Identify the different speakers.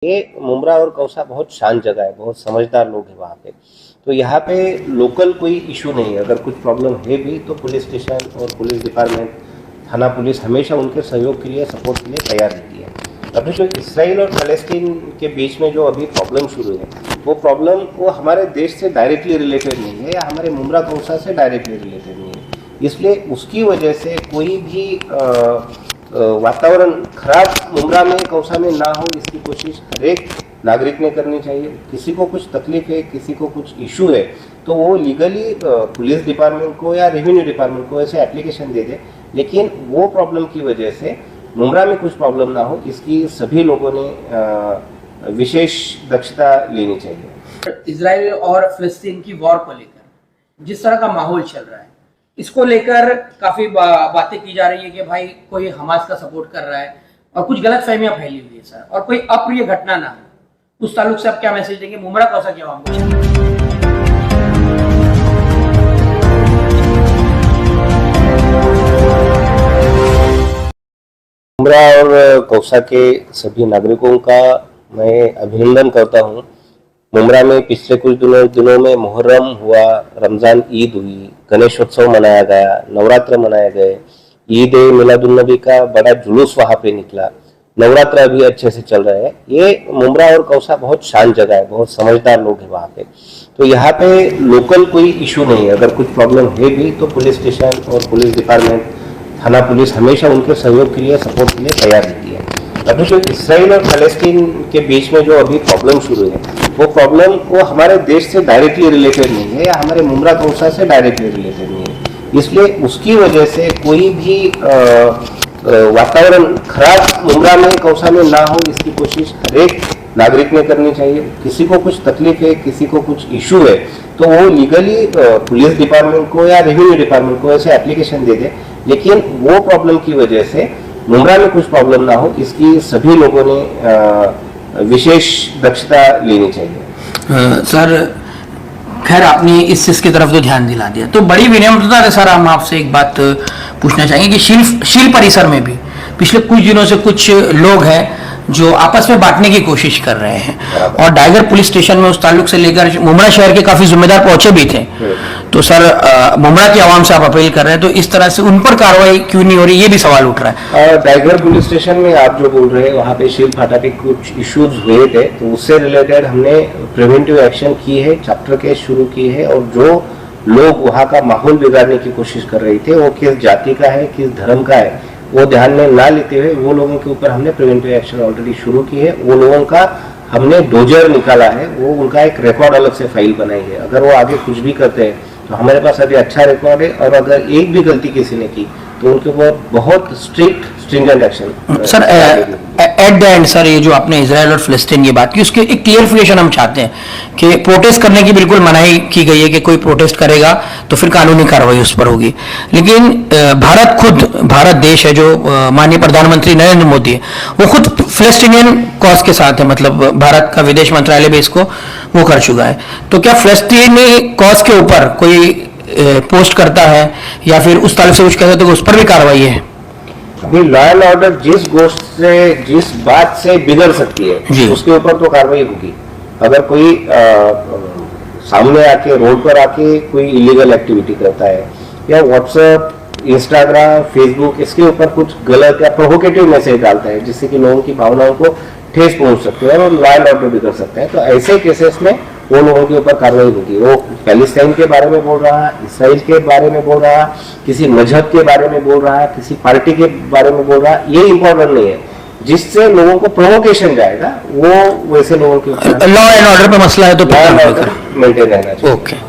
Speaker 1: ये मुमरा और कौसा बहुत शांत जगह है, बहुत समझदार लोग हैं वहाँ पे। तो यहाँ पे लोकल कोई इशू नहीं है। अगर कुछ प्रॉब्लम है भी तो पुलिस स्टेशन और पुलिस डिपार्टमेंट, थाना पुलिस हमेशा उनके सहयोग के लिए, सपोर्ट के लिए तैयार रहती है। अभी जो इसराइल और पैलेस्टीन के बीच में जो अभी प्रॉब्लम शुरू है, वो प्रॉब्लम वो हमारे देश से डायरेक्टली रिलेटेड नहीं है या हमारे मुमरा कौसा से डायरेक्टली रिलेटेड नहीं है। इसलिए उसकी वजह से कोई भी वातावरण खराब मुमरा में, कौसा में ना हो, इसकी कोशिश हर एक नागरिक ने करनी चाहिए। किसी को कुछ तकलीफ है, किसी को कुछ इशू है, तो वो लीगली पुलिस डिपार्टमेंट को या रेवेन्यू डिपार्टमेंट को ऐसे एप्लीकेशन दे दे। लेकिन वो प्रॉब्लम की वजह से मुमरा में कुछ प्रॉब्लम ना हो, इसकी सभी लोगों ने विशेष दक्षता लेनी चाहिए।
Speaker 2: इजराइल और फिलिस्तीन की वॉर को लेकर जिस तरह का माहौल चल रहा है, इसको लेकर काफी बातें की जा रही है कि भाई कोई हमास का सपोर्ट कर रहा है और कुछ गलत फहमियां फैली हुई है सर, और कोई अप्रिय घटना ना हो। उस ताल्लुक से आप क्या मैसेज देंगे मुमरा कौसा क्या आपको?
Speaker 1: मुमरा और कौसा के सभी नागरिकों का मैं अभिनंदन करता हूँ। मुमरा में पिछले कुछ दिनों में मुहर्रम हुआ, रमजान ईद हुई, गणेशोत्सव मनाया गया, नवरात्र मनाए गए, ईद मिलादुन्नबी का बड़ा जुलूस वहाँ पे निकला, नवरात्र अभी अच्छे से चल रहे हैं। ये मुमरा और कौसा बहुत शांत जगह है, बहुत समझदार लोग हैं वहाँ पे। तो यहाँ पे लोकल कोई इशू नहीं है। अगर कुछ प्रॉब्लम है भी तो पुलिस स्टेशन और पुलिस डिपार्टमेंट, थाना पुलिस हमेशा उनके सहयोग के लिए, सपोर्ट के लिए तैयार रहती है। अभी जो इसराइल और पैलेस्टीन के बीच में जो अभी प्रॉब्लम शुरू है, वो प्रॉब्लम वो हमारे देश से डायरेक्टली रिलेटेड नहीं है या हमारे मुमरा कौसा से डायरेक्टली रिलेटेड नहीं है। इसलिए उसकी वजह से कोई भी वातावरण खराब मुमरा में, कौसा में ना हो, इसकी कोशिश हर एक नागरिक ने करनी चाहिए। किसी को कुछ तकलीफ है, किसी को कुछ इशू है, तो वो लीगली पुलिस डिपार्टमेंट को या रेवेन्यू डिपार्टमेंट को ऐसे एप्लीकेशन दे दे। लेकिन वो प्रॉब्लम की वजह से मुमरा में कुछ प्रॉब्लम ना हो, इसकी सभी लोगों ने विशेष दक्षता लेनी चाहिए।
Speaker 2: सर खैर आपने इस चीज की तरफ तो ध्यान दिला दिया, तो बड़ी विनम्रता है सर, हम आपसे एक बात पूछना चाहेंगे कि शील परिसर में भी पिछले कुछ दिनों से कुछ लोग हैं जो आपस में बांटने की कोशिश कर रहे हैं, और डाइगर पुलिस स्टेशन में उस ताल्लुक से लेकर मुमरा शहर के काफी जिम्मेदार पहुंचे भी थे। तो सर मुमरा की आवाम से आप अपील कर रहे हैं, तो इस तरह से उन पर कार्रवाई क्यों नहीं हो रही, ये भी सवाल उठ रहा है।
Speaker 1: डाइगर पुलिस स्टेशन में आप जो बोल रहे हैं, वहाँ पे शील फाटा के कुछ इश्यूज हुए थे, तो उससे रिलेटेड हमने प्रिवेंटिव एक्शन की है, चैप्टर केस शुरू किए है। और जो लोग वहाँ का माहौल बिगाड़ने की कोशिश कर रहे थे, वो किस जाति का है, किस धर्म का है, वो ध्यान में ना लेते हुए वो लोगों के ऊपर हमने प्रिवेंटिव एक्शन ऑलरेडी शुरू की है। वो लोगों का हमने डोजर निकाला है, वो उनका एक रिकॉर्ड अलग से फाइल बनाई है। अगर वो आगे कुछ भी करते हैं तो हमारे पास अभी अच्छा रिकॉर्ड है, और अगर एक भी गलती किसी ने की तो उनके ऊपर बहुत stringent action.
Speaker 2: Sir at the end sir, ये जो आपने इजराइल और फिलिस्तीन की बात की, उसके एक क्लियरिफिकेशन हम चाहते हैं कि प्रोटेस्ट करने की बिल्कुल मनाही की गई है कि कोई प्रोटेस्ट करेगा तो फिर कानूनी कार्रवाई उस पर होगी। लेकिन भारत देश है, जो माननीय प्रधानमंत्री नरेंद्र मोदी है, वो खुद फिलिस्तीनियन कॉज के साथ है, मतलब भारत का विदेश मंत्रालय भी इसको वो कर चुका है। तो क्या फिलिस्तीनी कॉज के ऊपर कोई पोस्ट करता है या फिर उस ताल्लुक से कुछ कहता है तो उस पर भी कार्रवाई है?
Speaker 1: अभी लॉ एंड ऑर्डर जिस गोष्ठ से, जिस बात से बिगड़ सकती है, उसके ऊपर तो कार्रवाई होगी। अगर कोई सामने आके, रोड पर आके कोई इलीगल एक्टिविटी करता है, या व्हाट्सएप, इंस्टाग्राम, फेसबुक, इसके ऊपर कुछ गलत या प्रोवोकेटिव मैसेज डालता है जिससे कि लोगों की भावनाओं को ठेस पहुंच सकती है और लॉ एंड ऑर्डर भी कर सकते हैं, तो ऐसे केसेस में वो लोगों के ऊपर कार्रवाई होगी। वो पैलेस्टाइन के बारे में बोल रहा है, इसराइल के बारे में बोल रहा है, किसी मजहब के बारे में बोल रहा है, किसी पार्टी के बारे में बोल रहा है, ये इंपॉर्टेंट नहीं है। जिससे लोगों को प्रोवोकेशन जाएगा, वो वैसे लोगों के ऊपर
Speaker 2: लॉ एंड ऑर्डर पे मसला है तो
Speaker 1: लॉ एंड ऑर्डर मेंटेन रहना चाहिए।
Speaker 2: ओके।